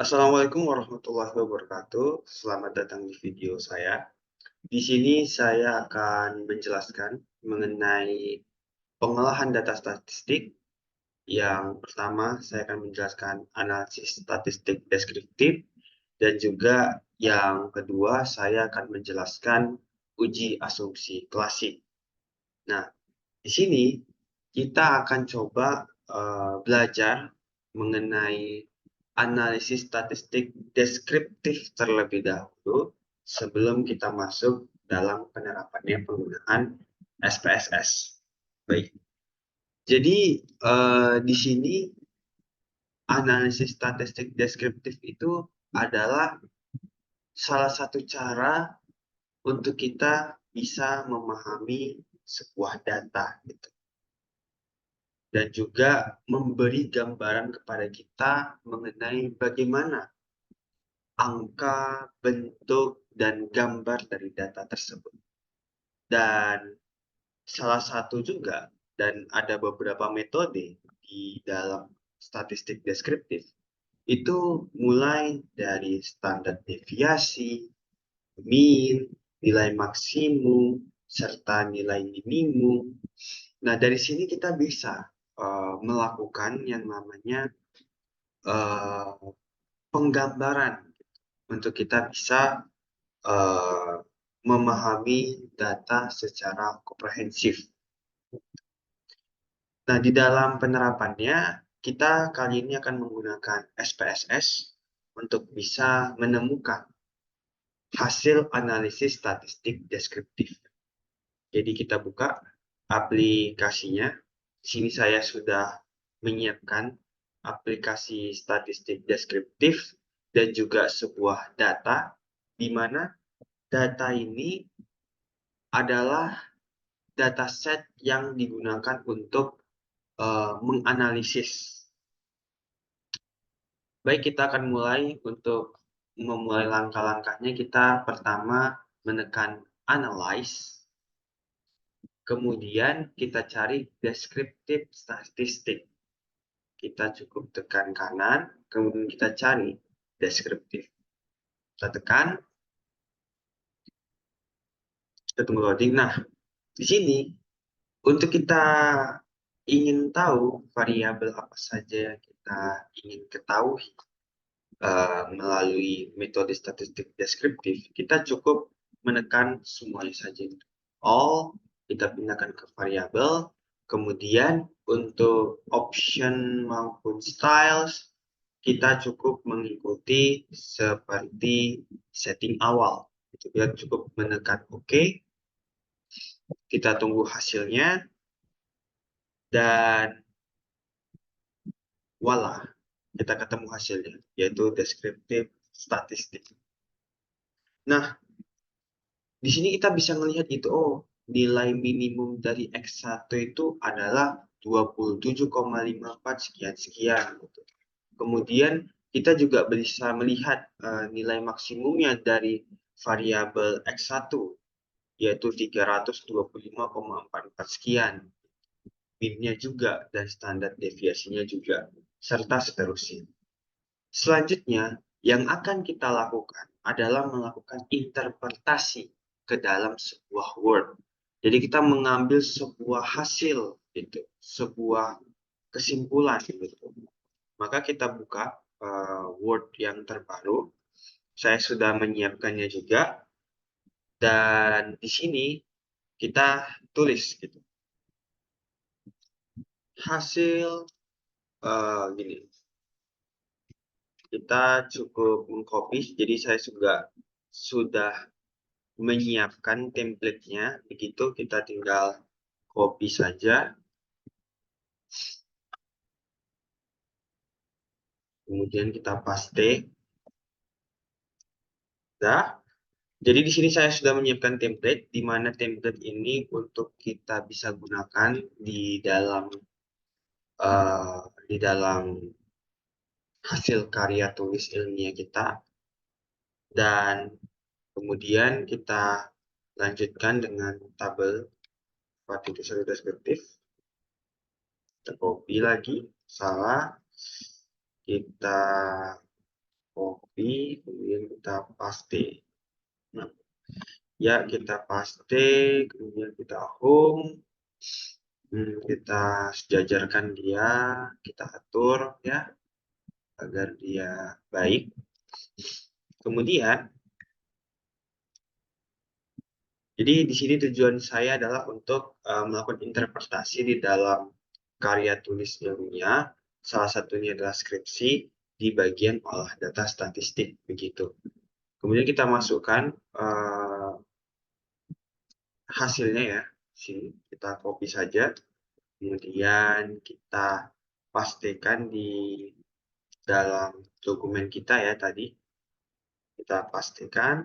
Assalamualaikum warahmatullahi wabarakatuh. Selamat datang di video saya. Di sini saya akan menjelaskan mengenai pengolahan data statistik. Yang pertama, saya akan menjelaskan analisis statistik deskriptif, dan juga yang kedua, saya akan menjelaskan uji asumsi klasik. Nah, di sini kita akan coba belajar mengenai analisis statistik deskriptif terlebih dahulu sebelum kita masuk dalam penerapannya penggunaan SPSS. Baik, jadi di sini analisis statistik deskriptif itu adalah salah satu cara untuk kita bisa memahami sebuah data gitu, dan juga memberi gambaran kepada kita mengenai bagaimana angka, bentuk, dan gambar dari data tersebut. Dan salah satu juga, dan ada beberapa metode di dalam statistik deskriptif, itu mulai dari standar deviasi, mean, nilai maksimum, serta nilai minimum. Nah, dari sini kita bisa melakukan yang namanya uh, penggambaran untuk kita bisa uh, memahami data secara komprehensif. Nah, di dalam penerapannya, kita kali ini akan menggunakan SPSS untuk bisa menemukan hasil analisis statistik deskriptif. Jadi kita buka aplikasinya. Di sini saya sudah menyiapkan aplikasi statistik deskriptif dan juga sebuah data, di mana data ini adalah dataset yang digunakan untuk menganalisis. Baik, kita akan mulai. Untuk memulai langkah-langkahnya, kita pertama menekan Analyze, kemudian kita cari Descriptive Statistic. Kita cukup tekan kanan, kemudian kita cari Descriptive. Kita tekan, kita tunggu loading. Nah, di sini untuk kita ingin tahu variabel apa saja yang kita ingin ketahui melalui metode statistik deskriptif, kita cukup menekan semuanya saja. All, kita pindahkan ke variabel. Kemudian untuk option maupun styles, kita cukup mengikuti seperti setting awal. Kita cukup menekan OK. Kita tunggu hasilnya. Dan voila, kita ketemu hasilnya, yaitu deskriptif statistik. Nah, di sini kita bisa melihat itu, nilai minimum dari X1 itu adalah 27,54 sekian-sekian. Gitu. Kemudian kita juga bisa melihat nilai maksimumnya dari variabel X1, yaitu 325,44 sekian. Min-nya juga dan standar deviasinya juga, serta seterusnya. Selanjutnya, yang akan kita lakukan adalah melakukan interpretasi ke dalam sebuah word. Jadi kita mengambil sebuah hasil, gitu, sebuah kesimpulan. Gitu. Maka kita buka word yang terbaru. Saya sudah menyiapkannya juga. Dan di sini kita tulis gitu. Hasil gini. Kita cukup mengcopy, jadi saya juga sudah menyiapkan template-nya, begitu kita tinggal copy saja, kemudian kita paste. Nah, jadi di sini saya sudah menyiapkan template, di mana template ini untuk kita bisa gunakan di dalam hasil karya tulis ilmiah kita. Dan kemudian kita lanjutkan dengan tabel partikel deskriptif. Kita copy lagi, salah, kita copy, kemudian kita paste. Nah, ya kita paste, kemudian kita home, kita sejajarkan dia, kita atur ya agar dia baik. Kemudian, jadi di sini tujuan saya adalah untuk melakukan interpretasi di dalam karya tulis ilmiah, salah satunya adalah skripsi di bagian olah data statistik begitu. Kemudian kita masukkan hasilnya ya, sini kita copy saja, kemudian kita pastikan di dalam dokumen kita ya tadi, kita pastikan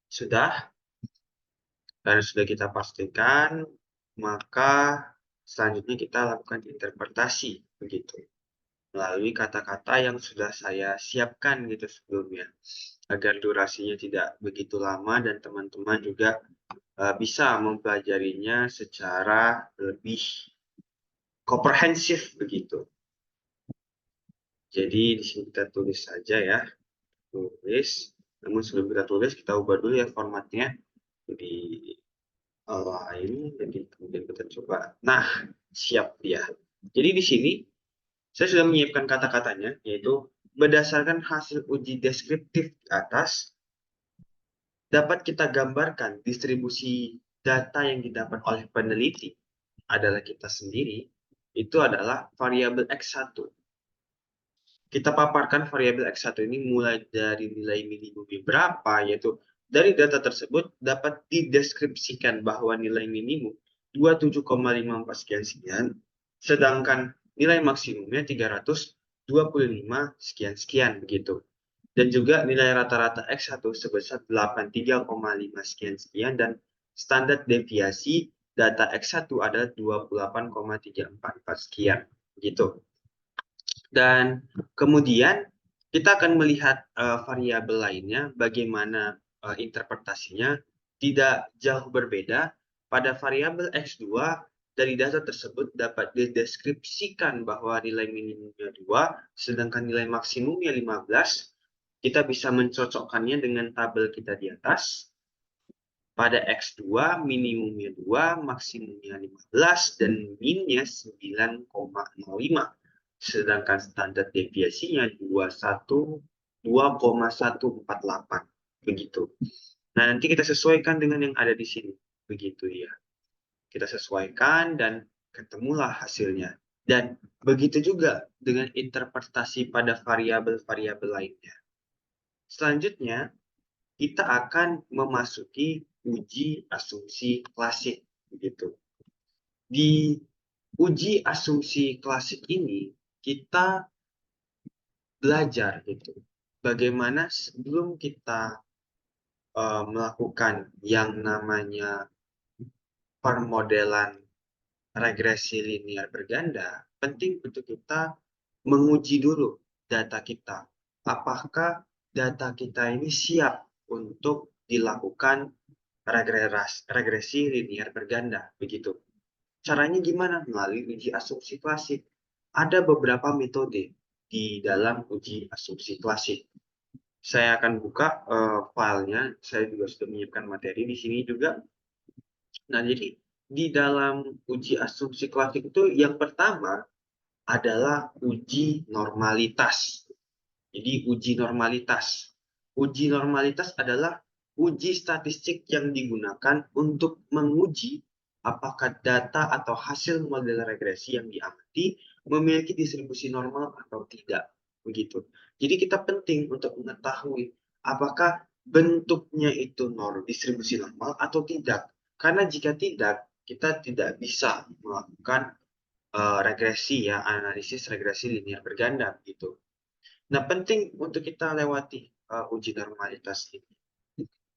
sudah. Dan sudah kita pastikan, maka selanjutnya kita lakukan interpretasi begitu melalui kata-kata yang sudah saya siapkan gitu sebelumnya, agar durasinya tidak begitu lama dan teman-teman juga bisa mempelajarinya secara lebih komprehensif begitu. Jadi di sini kita tulis saja ya, tulis. Namun sebelum kita tulis, kita ubah dulu ya formatnya. Jadi lain, jadi kemudian kita coba. Nah, siap dia. Jadi di sini saya sudah menyiapkan kata-katanya, yaitu berdasarkan hasil uji deskriptif di atas, dapat kita gambarkan distribusi data yang didapat oleh peneliti adalah kita sendiri, itu adalah variabel X1. Kita paparkan variabel X1 ini mulai dari nilai minimumnya berapa, yaitu dari data tersebut dapat dideskripsikan bahwa nilai minimum 27,54 sekian-sekian, sedangkan nilai maksimumnya 325 sekian-sekian begitu. Dan juga nilai rata-rata X1 sebesar 83,5 sekian-sekian dan standar deviasi data X1 adalah 28,344 sekian gitu. Dan kemudian kita akan melihat variabel lainnya, bagaimana interpretasinya tidak jauh berbeda. Pada variabel X2, dari data tersebut dapat dideskripsikan bahwa nilai minimumnya 2, sedangkan nilai maksimumnya 15. Kita bisa mencocokkannya dengan tabel kita di atas. Pada X2, minimumnya 2, maksimumnya 15, dan minnya 9,05. Sedangkan standar deviasinya 2,148 begitu. Nah, nanti kita sesuaikan dengan yang ada di sini begitu ya. Kita sesuaikan dan ketemulah hasilnya. Dan begitu juga dengan interpretasi pada variabel-variabel lainnya. Selanjutnya, kita akan memasuki uji asumsi klasik begitu. Di uji asumsi klasik ini kita belajar gitu. Bagaimana sebelum kita melakukan yang namanya permodelan regresi linear berganda, penting untuk kita menguji dulu data kita. Apakah data kita ini siap untuk dilakukan regresi linear berganda, begitu. Caranya gimana? Melalui uji asumsi klasik. Ada beberapa metode di dalam uji asumsi klasik. Saya akan buka filenya. Saya juga sudah menyiapkan materi di sini juga. Nah, jadi di dalam uji asumsi klasik itu yang pertama adalah uji normalitas. Jadi uji normalitas. Uji normalitas adalah uji statistik yang digunakan untuk menguji apakah data atau hasil model regresi yang diamati memiliki distribusi normal atau tidak. Begitu. Jadi kita penting untuk mengetahui apakah bentuknya itu distribusi normal atau tidak. Karena jika tidak, kita tidak bisa melakukan regresi ya, analisis regresi linear berganda gitu. Nah, penting untuk kita lewati uji normalitas ini.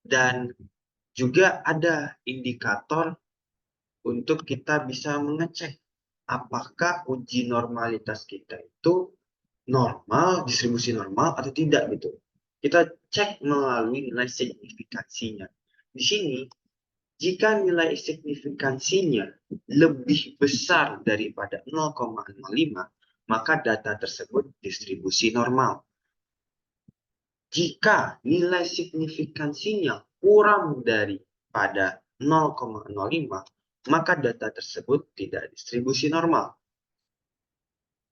Dan juga ada indikator untuk kita bisa mengecek apakah uji normalitas kita itu normal, distribusi normal atau tidak gitu. Kita cek melalui nilai signifikansinya. Di sini, jika nilai signifikansinya lebih besar daripada 0,05, maka data tersebut distribusi normal. Jika nilai signifikansinya kurang daripada 0,05, maka data tersebut tidak distribusi normal.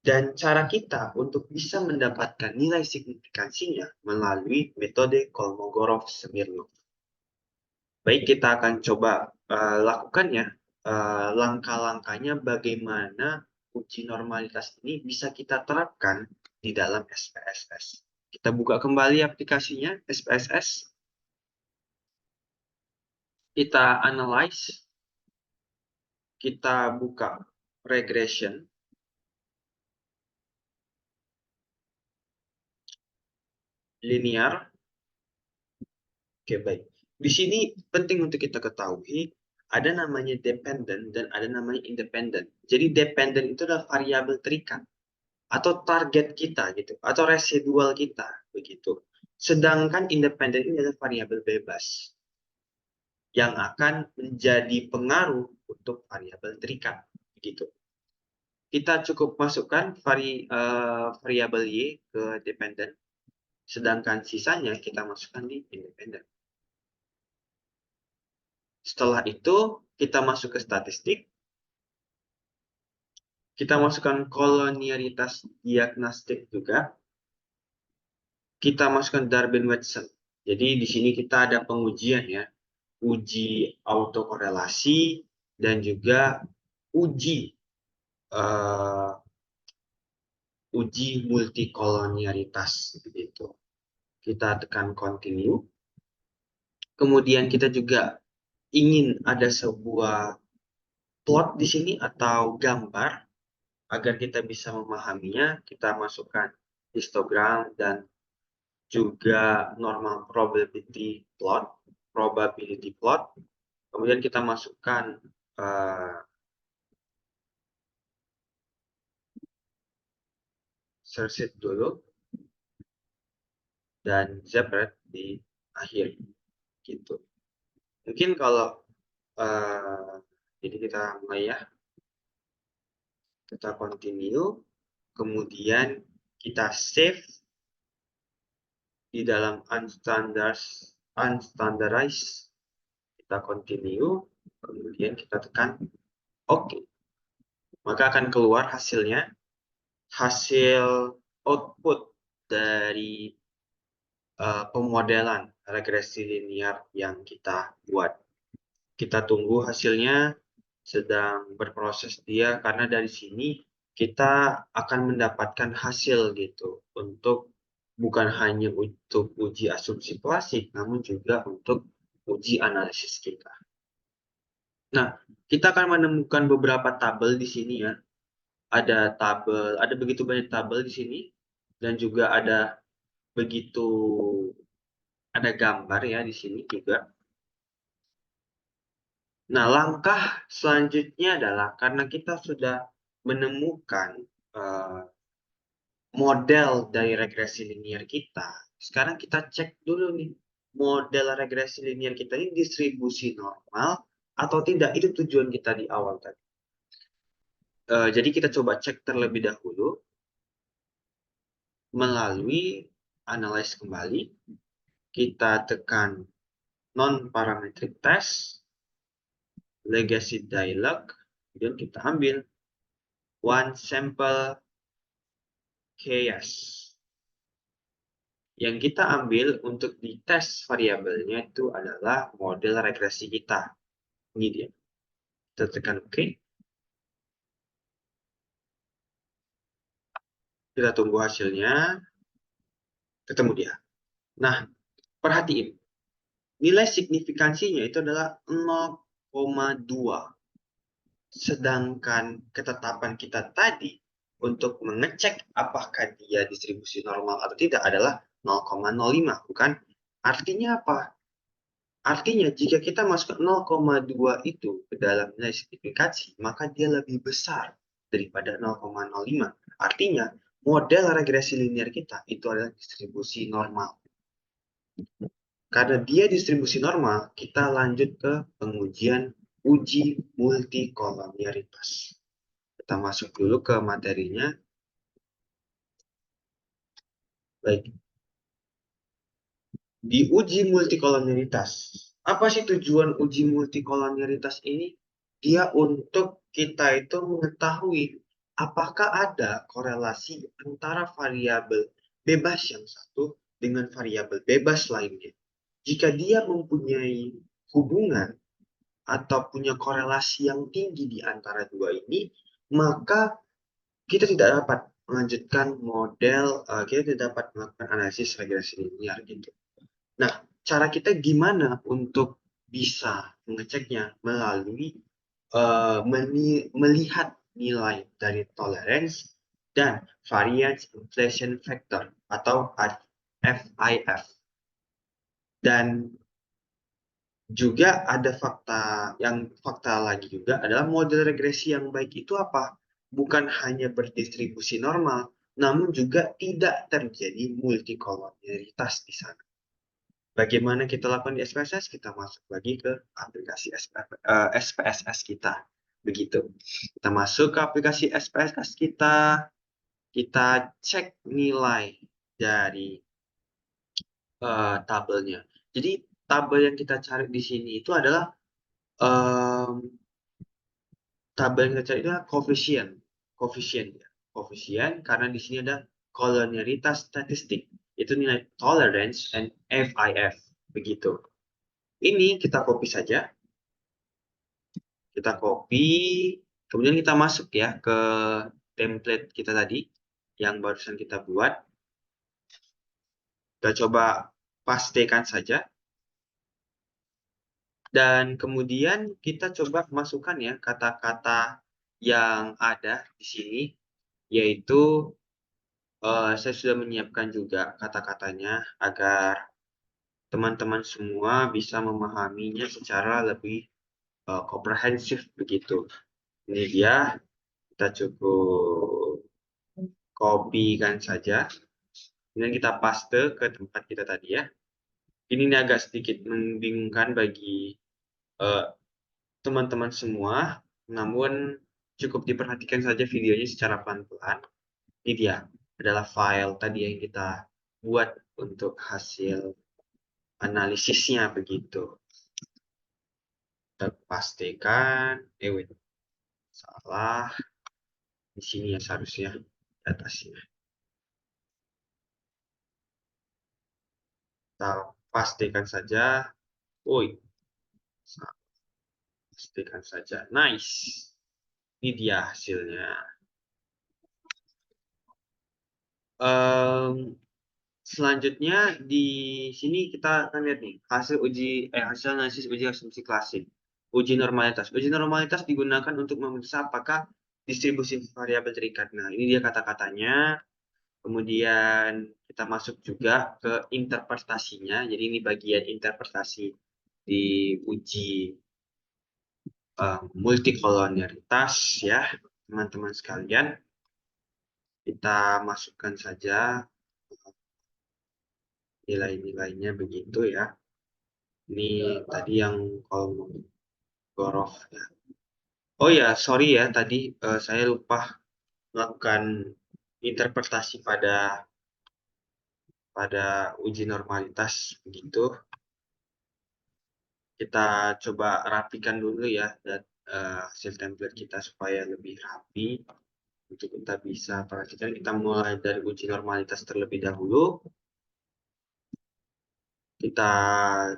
Dan cara kita untuk bisa mendapatkan nilai signifikansinya melalui metode Kolmogorov-Smirnov. Baik, kita akan coba lakukan ya langkah-langkahnya bagaimana uji normalitas ini bisa kita terapkan di dalam SPSS. Kita buka kembali aplikasinya SPSS. Kita analyze, kita buka regression, linear. Oke, baik. Di sini penting untuk kita ketahui ada namanya dependent dan ada namanya independent. Jadi dependent itu adalah variabel terikat atau target kita gitu atau residual kita begitu. Sedangkan independent ini adalah variabel bebas yang akan menjadi pengaruh untuk variabel terikat begitu. Kita cukup masukkan variabel Y ke dependent, sedangkan sisanya kita masukkan di independent. Setelah itu, kita masuk ke statistik. Kita masukkan kolonialitas diagnostik juga. Kita masukkan Darwin-Watson. Jadi di sini kita ada pengujian ya. Uji autokorelasi dan juga uji uji multikolonialitas begitu. Kita tekan continue. Kemudian kita juga ingin ada sebuah plot di sini atau gambar agar kita bisa memahaminya. Kita masukkan histogram dan juga normal probability plot. Kemudian kita masukkan search it dulu dan separate di akhir gitu. Mungkin kalau jadi kita mulai ya, kita continue, kemudian kita save di dalam unstandardized, kita continue, kemudian kita tekan OK. Maka akan keluar hasilnya, hasil output dari pemodelan regresi linear yang kita buat. Kita tunggu hasilnya, sedang berproses dia, karena dari sini kita akan mendapatkan hasil gitu, untuk bukan hanya untuk uji asumsi klasik, namun juga untuk uji analisis kita. Nah, kita akan menemukan beberapa tabel di sini ya. Ada tabel, ada begitu banyak tabel di sini, dan juga ada gambar ya di sini juga. Nah, langkah selanjutnya adalah karena kita sudah menemukan model dari regresi linear kita, sekarang kita cek dulu nih, model regresi linear kita ini distribusi normal atau tidak. Itu tujuan kita di awal tadi. Jadi kita coba cek terlebih dahulu melalui analyze kembali. Kita tekan non-parametric test, legacy dialog, kemudian kita ambil one sample case. Yang kita ambil untuk dites variabelnya itu adalah model regresi kita. Ini dia. Kita tekan OK. Kita tunggu hasilnya. Ketemu dia. Nah, perhatiin. Nilai signifikansinya itu adalah 0,2. Sedangkan ketetapan kita tadi untuk mengecek apakah dia distribusi normal atau tidak adalah 0,05, bukan? Artinya apa? Artinya jika kita masuk ke 0,2 itu ke dalam nilai signifikansi, maka dia lebih besar daripada 0,05. Artinya model regresi linear kita itu adalah distribusi normal. Karena dia distribusi normal, kita lanjut ke pengujian uji multikolonialitas. Kita masuk dulu ke materinya. Baik. diuji multikolonialitas. Apa sih tujuan uji multikolonialitas ini? Dia untuk kita itu mengetahui apakah ada korelasi antara variabel bebas yang satu dengan variabel bebas lainnya. Jika dia mempunyai hubungan atau punya korelasi yang tinggi di antara dua ini, maka kita tidak dapat melanjutkan model, kita tidak dapat melakukan analisis regresi linear gitu. Nah, cara kita gimana untuk bisa mengeceknya melalui melihat nilai dari tolerance dan variance inflation factor atau FIF. Dan juga ada fakta lagi juga adalah model regresi yang baik itu apa? Bukan hanya berdistribusi normal, namun juga tidak terjadi multikolonialitas di sana. Bagaimana kita lakukan di SPSS? Kita masuk lagi ke aplikasi SPSS kita. Begitu. Kita masuk ke aplikasi SPSS kita cek nilai dari tabelnya. Jadi tabel yang kita cari di sini itu adalah em, tabel yang kita cari itu adalah koefisien ya. Koefisien karena di sini ada kolonialitas statistik. Itu nilai tolerance and FIF. Begitu. Ini kita copy saja. Kita copy, kemudian kita masuk ya ke template kita tadi yang barusan kita buat. Kita coba pastekan saja. Dan kemudian kita coba masukkan ya kata-kata yang ada di sini, yaitu saya sudah menyiapkan juga kata-katanya agar teman-teman semua bisa memahaminya secara lebih komprehensif begitu. Ini dia, kita cukup copy-kan saja. Kemudian kita paste ke tempat kita tadi ya. Ini agak sedikit membingungkan bagi eh, teman-teman semua, namun cukup diperhatikan saja videonya secara pelan-pelan. Ini dia adalah file tadi yang kita buat untuk hasil analisisnya begitu. Kita pastikan, wait, salah. Di sini ya seharusnya di atasnya. Kita pastikan saja. Woi, pastikan saja. Nice. Ini dia hasilnya. Em, Selanjutnya di sini kita akan lihat nih hasil analisis uji asumsi klasik. Uji normalitas. Uji normalitas digunakan untuk memeriksa apakah distribusi variabel terikat. Nah, ini dia kata-katanya. Kemudian kita masuk juga ke interpretasinya. Jadi ini bagian interpretasi di uji multikolonialitas ya, teman-teman sekalian. Kita masukkan saja nilai-nilainya begitu ya. Ini tadi yang kolom Gorof ya. Oh ya, sorry ya tadi saya lupa melakukan interpretasi pada uji normalitas begitu. Kita coba rapikan dulu ya dan hasil template kita supaya lebih rapi untuk kita bisa perhatikan. Kita mulai dari uji normalitas terlebih dahulu. Kita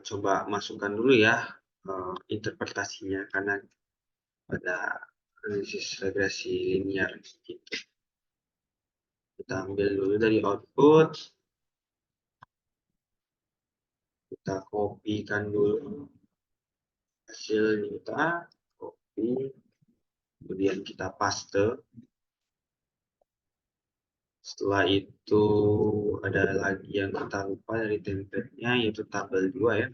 coba masukkan dulu ya interpretasinya karena pada analisis regresi linear gitu. Kita ambil dulu dari output, kita kopikan dulu hasil kita, copy, kemudian kita paste. Setelah itu ada lagi yang kita lupa dari template-nya yaitu tabel 2 ya.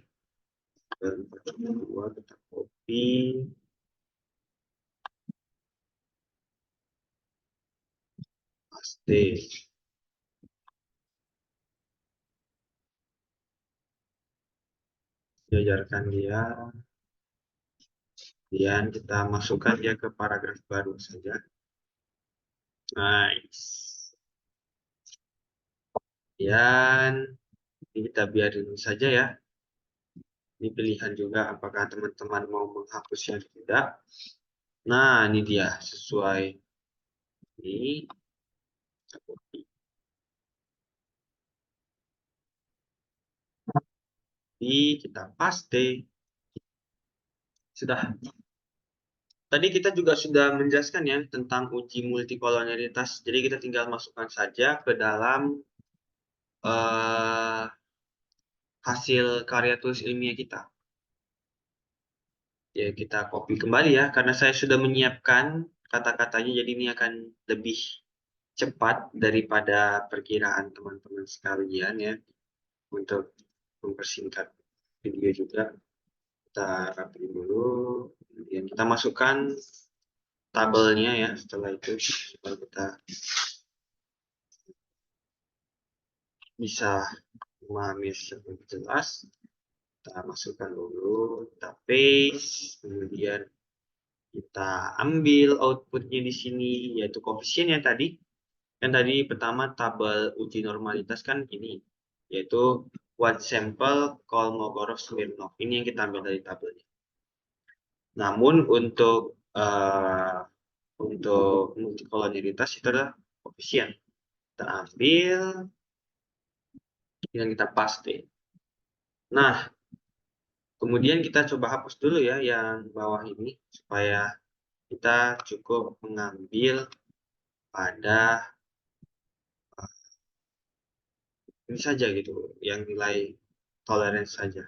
Tabel 2 kita copy, paste. Diajarkan dia, kemudian kita masukkan dia ke paragraf baru saja. Nice. Dan Ini kita biarin saja ya. Ini pilihan juga apakah teman-teman mau menghapusnya atau tidak. Nah, ini dia sesuai ini. Ini kita paste. Sudah. Tadi kita juga sudah menjelaskan ya tentang uji multikolonialitas. Jadi kita tinggal masukkan saja ke dalam hasil karya tulis ilmiah kita. Ya, kita copy kembali ya, karena saya sudah menyiapkan kata-katanya, jadi ini akan lebih cepat daripada perkiraan teman-teman sekalian ya, untuk mempersingkat video juga. Kita rapiin dulu, kemudian kita masukkan tabelnya ya, setelah itu supaya kita bisa memahami lebih jelas. Kita masukkan dulu, kita paste, kemudian kita ambil outputnya di sini, yaitu koefisiennya tadi. Kan tadi pertama tabel uji normalitas kan ini, yaitu one sample Kolmogorov-Smirnov. Ini yang kita ambil dari tabelnya. Namun untuk multikolonialitas itu adalah koefisien. Kita ambil, yang kita paste. Nah, kemudian kita coba hapus dulu ya yang bawah ini, supaya kita cukup mengambil pada ini saja gitu, yang nilai toleransi saja.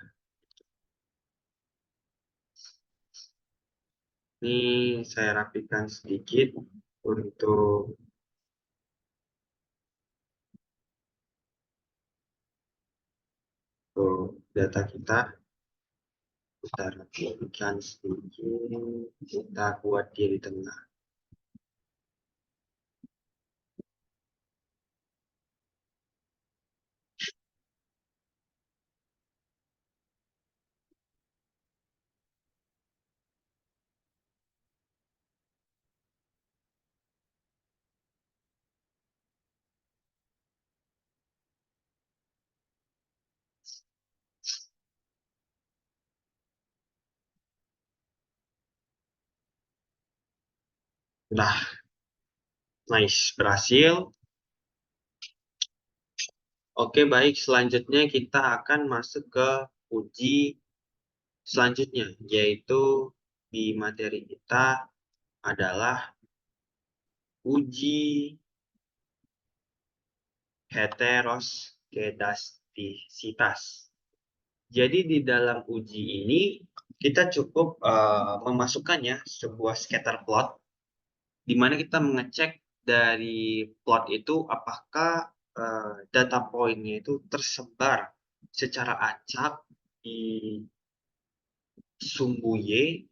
Ini saya rapikan sedikit untuk data kita. Kita rapikan sedikit, kita buat dia di tengah. Nah, nice, berhasil. Oke, baik. Selanjutnya kita akan masuk ke uji selanjutnya, yaitu di materi kita adalah uji heteroskedastisitas. Jadi di dalam uji ini kita cukup memasukkannya sebuah scatter plot, di mana kita mengecek dari plot itu apakah data poinnya itu tersebar secara acak di sumbu Y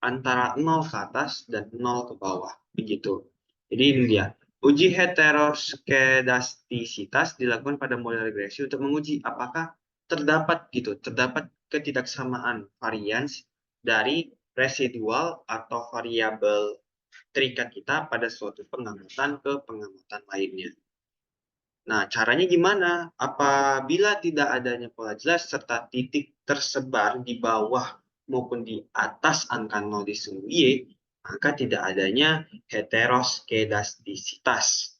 antara 0 ke atas dan 0 ke bawah. Begitu. Jadi ini dia. Uji heteroskedastisitas dilakukan pada model regresi untuk menguji apakah terdapat ketidaksamaan varians dari residual atau variabel terikat kita pada suatu pengamatan ke pengamatan lainnya. Nah, caranya gimana? Apabila tidak adanya pola jelas serta titik tersebar di bawah maupun di atas angka 0 di sumbu Y, maka tidak adanya heteroskedastisitas.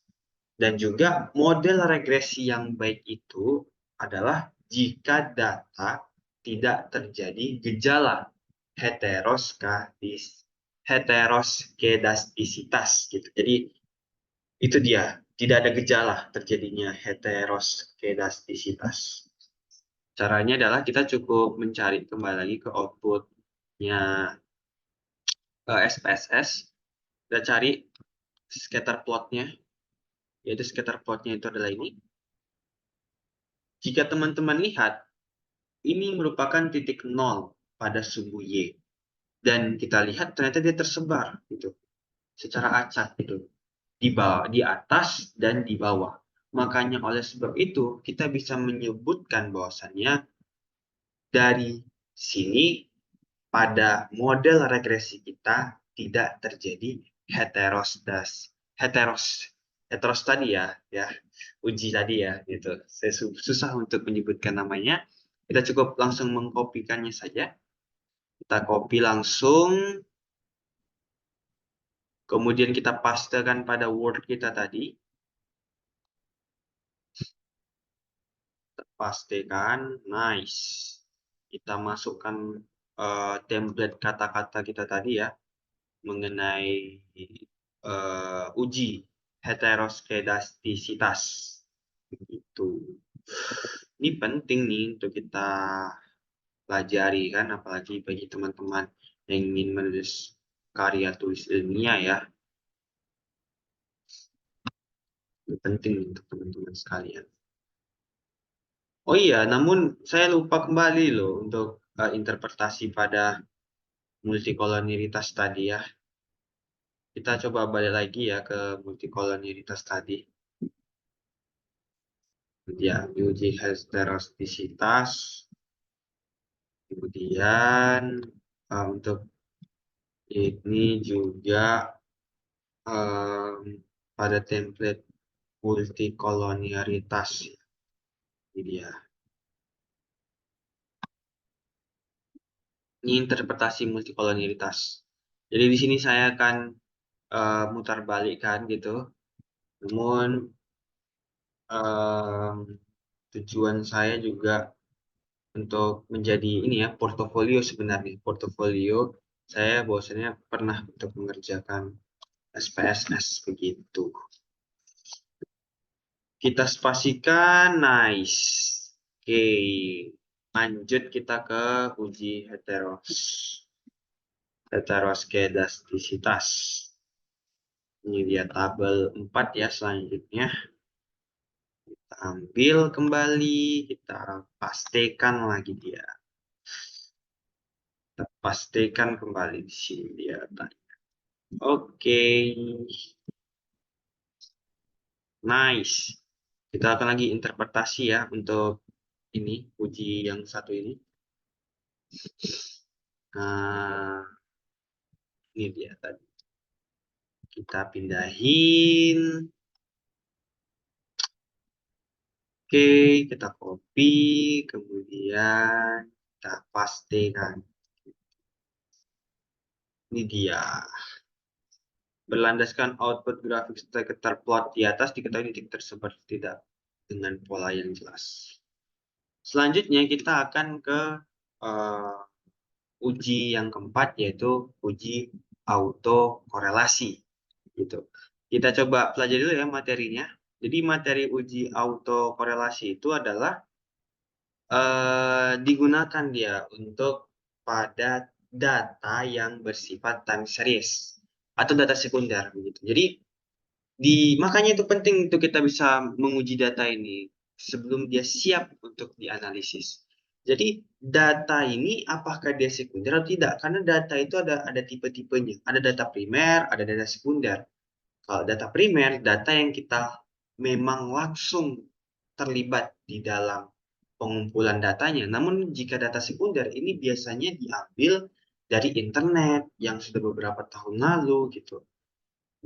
Dan juga model regresi yang baik itu adalah jika data tidak terjadi gejala heteroskedastisitas gitu. Jadi itu dia, tidak ada gejala terjadinya heteroskedastisitas. Caranya adalah kita cukup mencari kembali lagi ke outputnya SPSS. Kita cari scatter plotnya, yaitu scatter plotnya itu adalah ini. Jika teman-teman lihat, ini merupakan titik 0 pada sumbu Y. Dan kita lihat ternyata dia tersebar gitu, secara acak gitu, di bawah, di atas dan di bawah. Makanya oleh sebab itu kita bisa menyebutkan bahwasannya dari sini pada model regresi kita tidak terjadi heteroskedastisitas. heteros tadi ya, uji tadi ya, gitu. Saya susah untuk menyebutkan namanya. Kita cukup langsung mengkopikannya saja. Kita copy langsung, kemudian kita pastekan pada Word kita tadi. Pastikan, nice. Kita masukkan template kata-kata kita tadi ya, mengenai uji heteroskedastisitas. Begitu. Ini penting nih untuk kita pelajari kan, apalagi bagi teman-teman yang ingin menulis karya tulis ilmiah ya. Ini penting untuk teman-teman sekalian. Oh iya, namun saya lupa kembali loh untuk interpretasi pada multikolonialitas tadi ya. Kita coba balik lagi ya ke multikolonialitas tadi. Ya, uji heterosisitas. Kemudian untuk ini juga pada template multikolonialitas. Ini dia. Ini interpretasi multikolonialitas. Jadi di sini saya akan mutar balikkan gitu. Namun tujuan saya juga untuk menjadi ini ya portofolio sebenarnya. Portofolio saya bahwasanya pernah untuk mengerjakan SPSS begitu. Kita spasikan, nice. Oke, lanjut kita ke uji heteroskedastisitas. Ini dia tabel 4 ya selanjutnya. Kita ambil kembali, kita pastikan lagi dia. Kita pastikan kembali di sini dia. Oke, nice. Kita akan lagi interpretasi ya untuk ini uji yang satu ini. Nah, ini dia tadi. Kita pindahin. Oke, kita copy, kemudian kita pastekan. Ini dia. Berlandaskan output grafik scatter plot di atas, diketahui titik tersebar tidak dengan pola yang jelas. Selanjutnya kita akan ke uji yang keempat, yaitu uji autokorelasi. Gitu. Kita coba pelajari dulu ya materinya. Jadi materi uji autokorelasi itu adalah digunakan dia untuk pada data yang bersifat time series atau data sekunder begitu. Jadi makanya itu penting untuk kita bisa menguji data ini sebelum dia siap untuk dianalisis. Jadi data ini apakah dia sekunder atau tidak? Karena data itu ada tipe-tipenya. Ada data primer, ada data sekunder. Kalau data primer, data yang kita memang langsung terlibat di dalam pengumpulan datanya. Namun jika data sekunder ini biasanya diambil dari internet yang sudah beberapa tahun lalu gitu.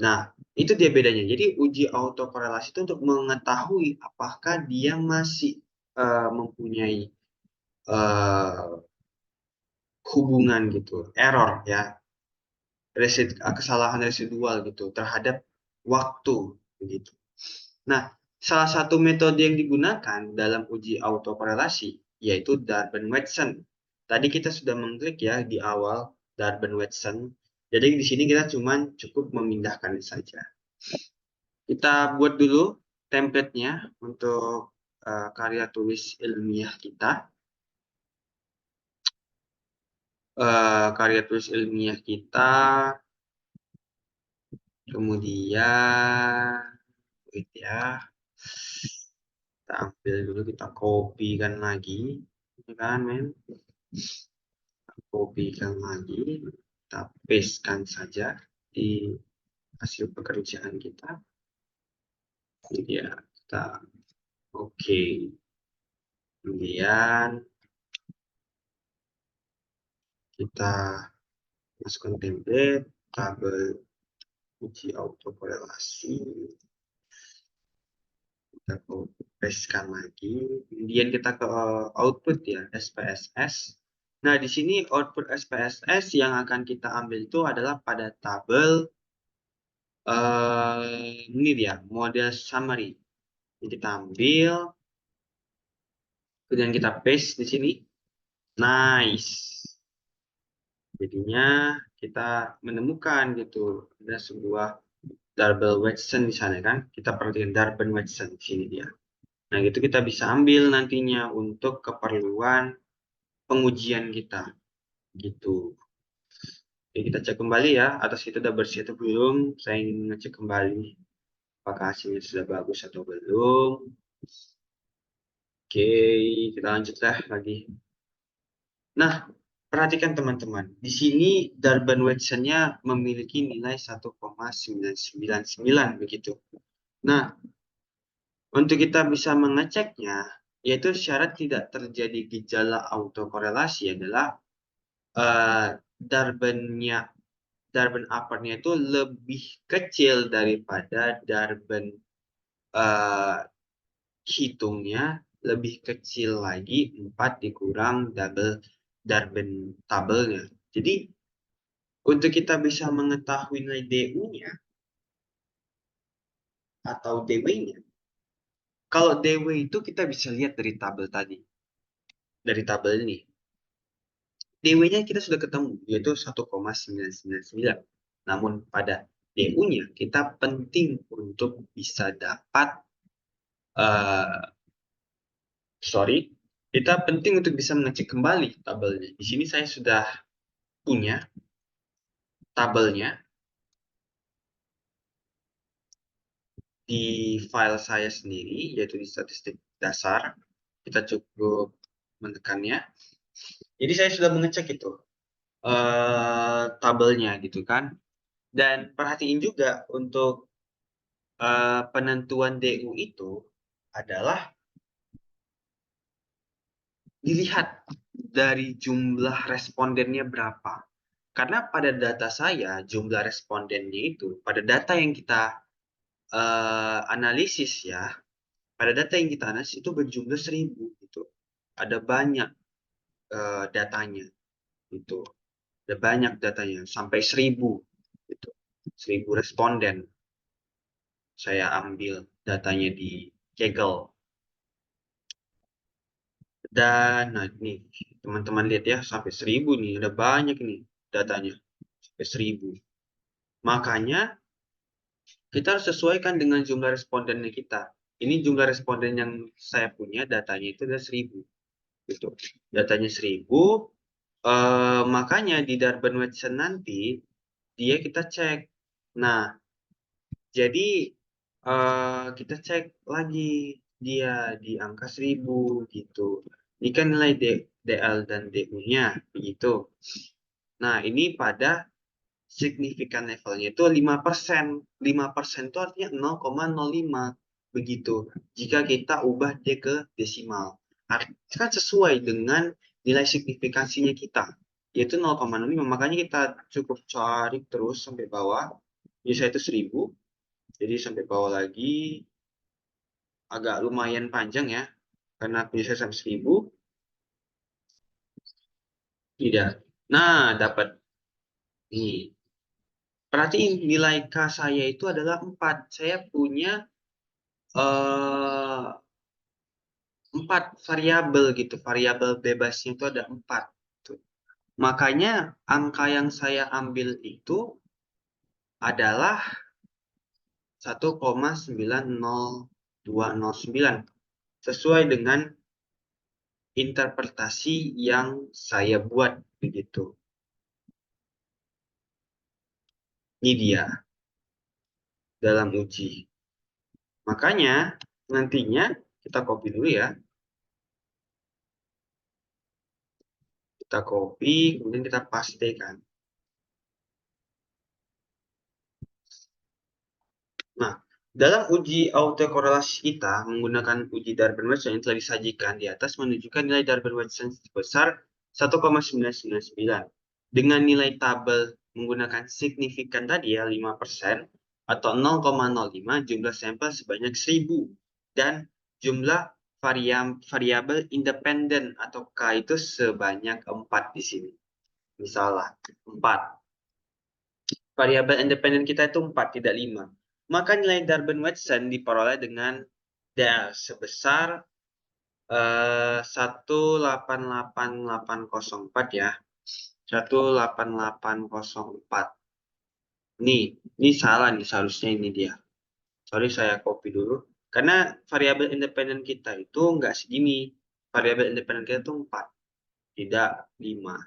Nah, itu dia bedanya. Jadi uji autokorelasi itu untuk mengetahui apakah dia masih mempunyai hubungan gitu, error ya, kesalahan residual gitu terhadap waktu begitu. Nah, salah satu metode yang digunakan dalam uji autokorelasi yaitu Darben-Watson. Tadi kita sudah mengklik ya di awal Darben-Watson. Jadi di sini kita cuma cukup memindahkan saja. Kita buat dulu template-nya untuk karya tulis ilmiah kita. Karya tulis ilmiah kita, kemudian ya kita ambil dulu, kita copy kan lagi, ya kan men, copy-kan lagi, kita paste-kan saja di hasil pekerjaan kita. Ini dia, kita oke. Kemudian kita masukkan template tabel uji autokorelasi. Kita pastekan lagi, kemudian kita ke output ya, SPSS. Nah, di sini output SPSS yang akan kita ambil itu adalah pada tabel ini dia, model summary. Jadi kita ambil, kemudian kita paste di sini. Nice. Jadinya kita menemukan gitu ada sebuah Darby-Watson di sana kan. Kita perhatikan Darby-Watson di sini dia. Nah, gitu kita bisa ambil nantinya untuk keperluan pengujian kita gitu. Oke, kita cek kembali ya, atas kita udah bersih atau belum. Saya ingin ngecek kembali apakah hasilnya sudah bagus atau belum. Oke, kita lanjutlah lagi. Nah, perhatikan teman-teman. Di sini Darby-Watson-nya memiliki nilai 1,999 begitu. Nah, untuk kita bisa mengeceknya, yaitu syarat tidak terjadi gejala autokorelasi adalah Darben-nya Darben upper-nya itu lebih kecil daripada Darben hitungnya lebih kecil lagi 4 dikurang double Darben tabelnya. Jadi untuk kita bisa mengetahui nilai DU-nya atau DW-nya, kalau DW itu kita bisa lihat dari tabel tadi, dari tabel ini. DW-nya kita sudah ketemu, yaitu 1,999. Namun pada DU-nya kita penting untuk bisa dapat kita penting untuk bisa mengecek kembali tabelnya. Di sini saya sudah punya tabelnya di file saya sendiri, yaitu di statistik dasar. Kita cukup menekannya. Jadi saya sudah mengecek itu tabelnya gitu kan. Dan perhatiin juga untuk penentuan DU itu adalah dilihat dari jumlah respondennya berapa. Karena pada data saya, jumlah respondennya itu, pada data yang kita analisis ya, pada data yang kita analisis itu berjumlah 1000 gitu. Ada banyak datanya itu. Ada banyak datanya, sampai 1000 gitu. 1000 responden. Saya ambil datanya di Kaggle. Dan nah ini teman-teman lihat ya, sampai 1000 nih, ada banyak nih datanya. Sampai 1000. Makanya kita harus sesuaikan dengan jumlah respondennya kita. Ini jumlah responden yang saya punya, datanya itu ada 1000. Gitu. Datanya 1000, makanya di Darben-Watson nanti, dia kita cek. Nah, jadi kita cek lagi dia di angka 1000 gitu. Ini kan nilai DL dan DU-nya begitu. Nah, ini pada signifikan levelnya itu 5%. 5% itu artinya 0,05 begitu. Jika kita ubah dia ke desimal. Kan sesuai dengan nilai signifikansinya kita, yaitu 0,05. Makanya kita cukup cari terus sampai bawah. Bisa itu 1000. Jadi sampai bawah lagi agak lumayan panjang ya. Karena bisa sampai 1000. Tidak. Nah, dapat nih. Perhatiin nilai K saya itu adalah 4. Saya punya 4 variabel gitu. Variabel bebasnya itu ada 4. Makanya angka yang saya ambil itu adalah 1,90209 sesuai dengan interpretasi yang saya buat begitu. Ini dia dalam uji. Makanya nantinya kita copy dulu ya. Kita copy, kemudian kita pastekan. Nah, dalam uji autokorelasi kita menggunakan uji Darby-Watson yang telah disajikan di atas menunjukkan nilai Darby-Watson sebesar 1,999. Dengan nilai tabel menggunakan signifikan tadi ya 5% atau 0,05 jumlah sampel sebanyak 1000 dan jumlah variabel independen atau K itu sebanyak 4 di sini. Misalnya 4. Variabel independen kita itu 4, tidak 5. Maka nilai Darben-Watson diperoleh dengan del sebesar 188.804 ya. 18804. Ini salah nih, seharusnya ini dia. Sorry, saya copy dulu. Karena variabel independen kita itu enggak segini. Variabel independen kita itu 4, tidak 5.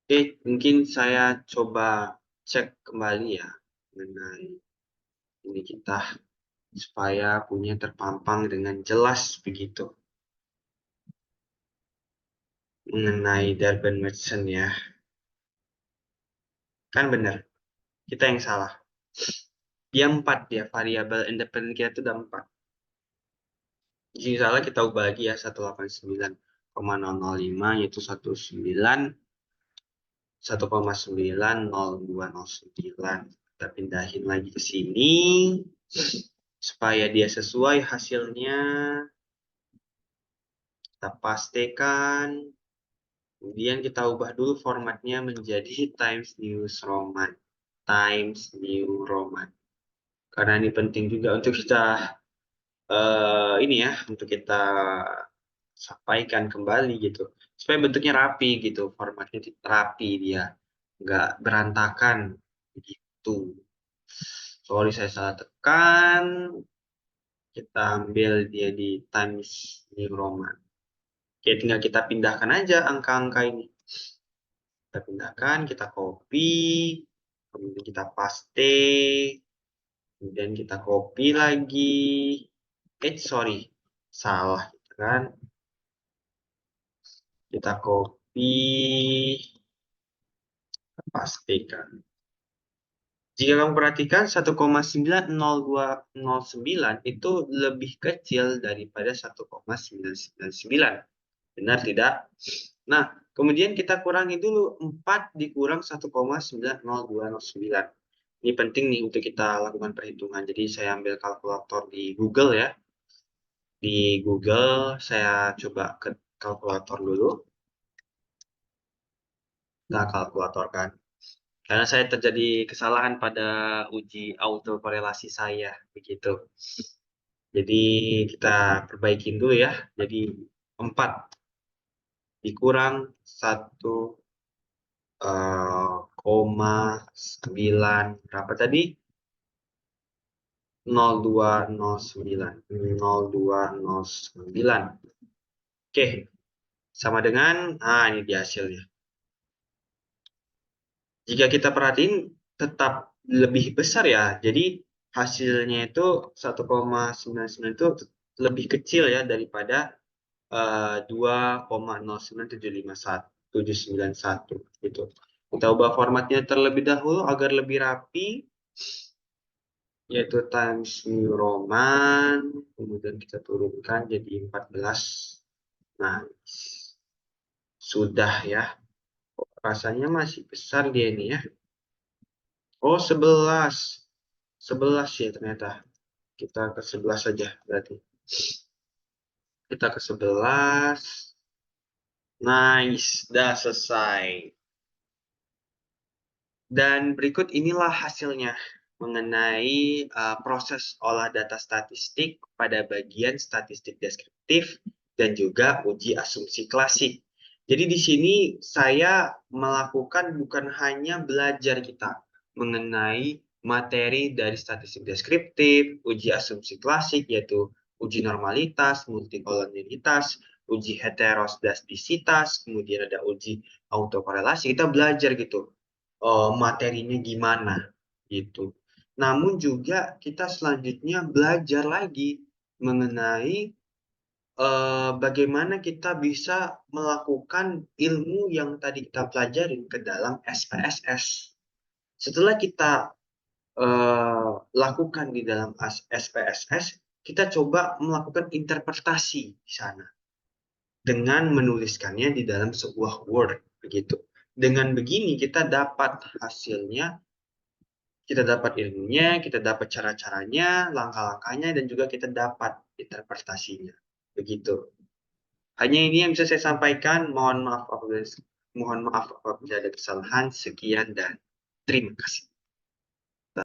Oke, mungkin saya coba cek kembali ya mengenai ini kita supaya punya terpampang dengan jelas begitu mengenai Darben-Watson ya. Kan benar, kita yang salah. Dia 4 ya, variabel independen kita itu udah 4. Jadi salah kita ubah lagi ya, 189,005 yaitu 1,90209. Kita pindahin lagi ke sini supaya dia sesuai hasilnya. Kita pastikan. Kemudian kita ubah dulu formatnya menjadi Times New Roman. Times New Roman. Karena ini penting juga untuk kita ini ya, untuk kita sampaikan kembali gitu. Supaya bentuknya rapi gitu, formatnya rapi dia. Nggak berantakan gitu. Sorry saya salah tekan. Kita ambil dia di Times New Roman. Oke, tinggal kita pindahkan aja angka-angka ini. Kita pindahkan, kita copy, kemudian kita paste, kemudian kita copy lagi. Sorry, salah gitu kan. Kita copy, pastikan. Jika kamu perhatikan 1,90209 itu lebih kecil daripada 1,999. Benar tidak? Nah, kemudian kita kurangi dulu 4 dikurang 1,90209. Ini penting nih untuk kita lakukan perhitungan. Jadi saya ambil kalkulator di Google ya. Di Google saya coba ke kalkulator dulu. Nah, kalkulator kan. Karena saya terjadi kesalahan pada uji autokorelasi saya begitu. Jadi kita perbaikin dulu ya. Jadi 4 dikurang 1,9 berapa tadi? 0209. Oke, sama dengan ini dia hasilnya. Jika kita perhatiin tetap lebih besar ya. Jadi hasilnya itu 1,99 itu lebih kecil ya daripada 2,09751 gitu. Kita ubah formatnya terlebih dahulu agar lebih rapi, yaitu Times New Roman, kemudian kita turunkan jadi 14. Nah, sudah ya. Rasanya masih besar dia ini ya. Oh, 11. 11 ya ternyata. Kita ke 11 saja berarti. Kita ke 11. Nice, dah selesai. Dan berikut inilah hasilnya mengenai proses olah data statistik pada bagian statistik deskriptif dan juga uji asumsi klasik. Jadi di sini saya melakukan bukan hanya belajar kita mengenai materi dari statistik deskriptif, uji asumsi klasik yaitu uji normalitas, multikolonialitas, uji heterosdastisitas, kemudian ada uji autokorelasi. Kita belajar gitu materinya gimana gitu. Namun juga kita selanjutnya belajar lagi mengenai bagaimana kita bisa melakukan ilmu yang tadi kita pelajari ke dalam SPSS. Setelah kita lakukan di dalam SPSS, kita coba melakukan interpretasi di sana dengan menuliskannya di dalam sebuah Word begitu. Dengan begini kita dapat hasilnya, kita dapat ilmunya, kita dapat cara-caranya, langkah-langkahnya, dan juga kita dapat interpretasinya. Begitu. Hanya ini yang bisa saya sampaikan. Mohon maaf apabila ada kesalahan. Sekian dan terima kasih.